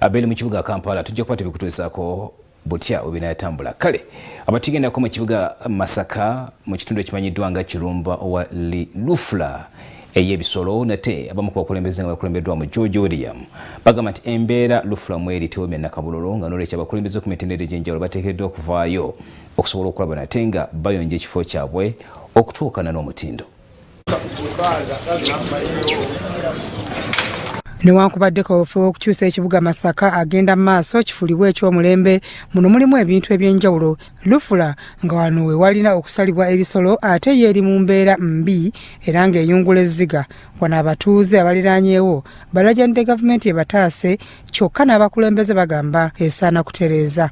Abeli mu kibuga Kampala tujja kuba tubikutuusaako butya obinayatambula. Kale abatugendako mu kibuga Masaka mu kitundu ekimanyiddwa nga Kirumba owa LUFULA ey'ebisolo nate abamu ku bakulembeze nga bakulembeddwa mu George William bagamba nti Embeera LUFULA mweri tewemya nakabululu nga n'olwekyo abakulembeze ku mitendera egy'enjawulo bateekeddwa okuvaayo okusobola okulaba nate nga bayonja ekifo kyabwe okutuukana n'omutindo. Newankubadde kaweefube w'okukyusa ekibuga Masaka agenda mu maaso kifuulibwa eky'omulembe muno mulimu ebintu eby'enjawulo. LUFULA nga wano we walina okusalibwa ebisolo ate yeeri mu mbeera mbi era ng'eyungula ezziga. Wano abatuuze abaliraanyeewo balajjanidde gavumenti ebataase kyokka n'abakulembeze bagamba esaana kutereeza.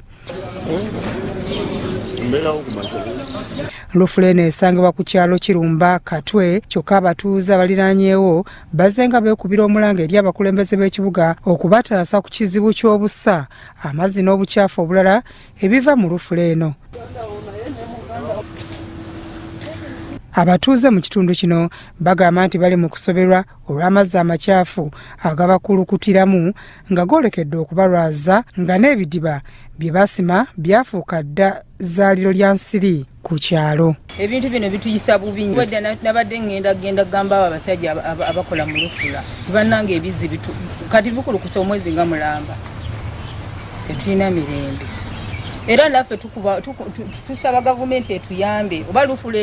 LUFULA eno esangibwa ku kyalo Kirumba Katwe kyokka abatuuze abaliraanyeewo bazze nga beekubira omulanga eri abakulembeze b'ekibuga okubataasa ku kizibu ky'obussa, amazzi n'obukyafu obulala ebiva mu LUFULA eno. Abatuuze mu kitundu kino bagamba nti bali mu kusoberwa olw'amazzi amakyafu agabakulukutiramu nga goolekedde okubalwaza nga n'ebidiba bye basima byafuuka dda zaaliro lya nsiri ku kyalo. Ebintu bino bituyisa bubi nnyo. Wadde nabadde ngenda gamba abo abasajja abakola mu LUFULA bannanga ebizzi kati bikulukusa omwezi nga mulamba tetulina mirembe. Era naffe tusaba gavumenti etuyambe oba LUFULA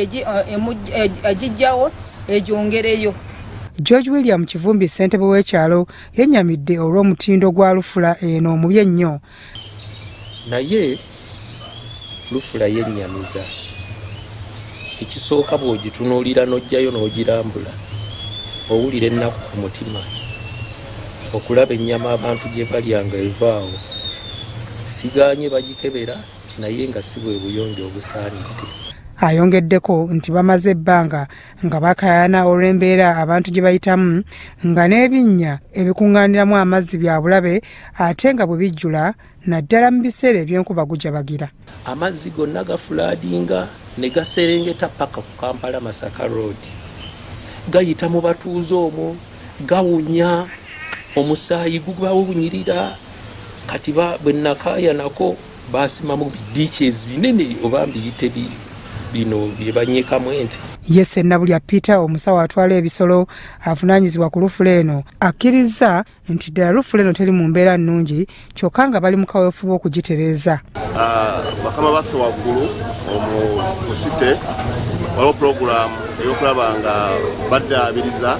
agijjawo egyongereyo. George William Kivumbi ssentebe w'ekyalo yennyamidde olw'omutindo gwa LUFULA eno omubi ennyo. Naye LUFULA yennyamiza. Ekisooka bw'ogitunuulira n'ojjayo n'ogirambula owulira ennaku ku mutima okulaba ennyama abantu gye balya nga evaawo. Sigaanye bagikebera naye nga si bwe buyonjo obusaanidde. Ayongeddeko nti bamaze ebbanga nga bakaayana olw'embeera abantu gye bayitamu nga n'ebinnya ebikuŋŋaaniramu amazzi bya bulabe ate nga bwe bijjula naddala mu biseera eby'enkuba gujabagira. Amazzi gonna gafulaadinga ne gaserengeta paka ku Kampala Masaka Road. Gayita mu batuuze omwo gawunya omusaayi gubawunyirira. Kati bwe nakaaya nako basimamu bidiches binene oba mbiyite bino bye bannyekamu ente. Ye Sennabulya Peter omusawo atwala ebisolo avunaanyizibwa ku LUFULA eno akkiriza nti ddala LUFULA eno teri mu mbeera nnungi kyokka nga bali mu kaweefube okugitereeza. Bakama baffe waggulu mu site waliwo pulogulaamu ey'okulaba nga baddaabiriza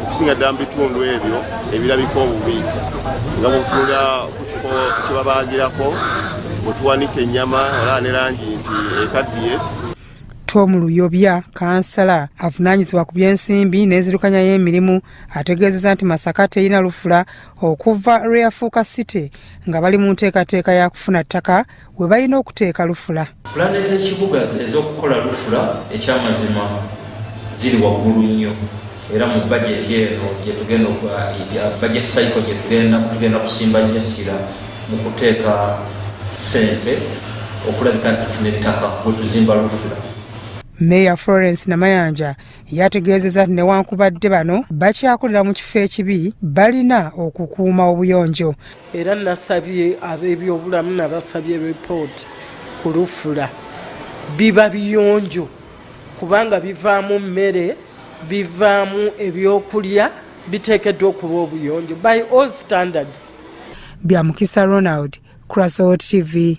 okusinga ddala mu bitundu ebyo ebirabika obubi nga bw'otunuulira ku kifo kye babaagirako bwetuwanika ennyama olaba ne langi nti ekaddiye. Tom Luyobya kansala avunaanyizibwa ku by'ensimbi n'enzirukanya y'emirimu ategeezezza nti Masaka terina LUFULA okuva lwe yafuuka site nga bali mu nteekateeka ya kufuna ttaka we balina okuteeka LUFULA. Pulaani z'ekibuga ez'okukola LUFULA ekyamazima ziri waggulu nnyo era mu bajeti eno gyetugenda budget cycle gyetugenda kusimba nnyo essira mu kuteeka ssente okulabika nti tufuna ettaka bwe tuzimba LUFULA. Mayor Florence Namayanja yategeezezza nti newankubadde bano bakyakolera mu kifo ekibi balina okukuuma obuyonjo. Era nasabye ab'ebyobulamu nabasabye report ku LUFULA biba biyonjo kubanga bivaamu mmere bivaamu ebyokulya biteekeddwa okuba obuyonjo by all standards. Byamukisa Ronald, Crossroad TV.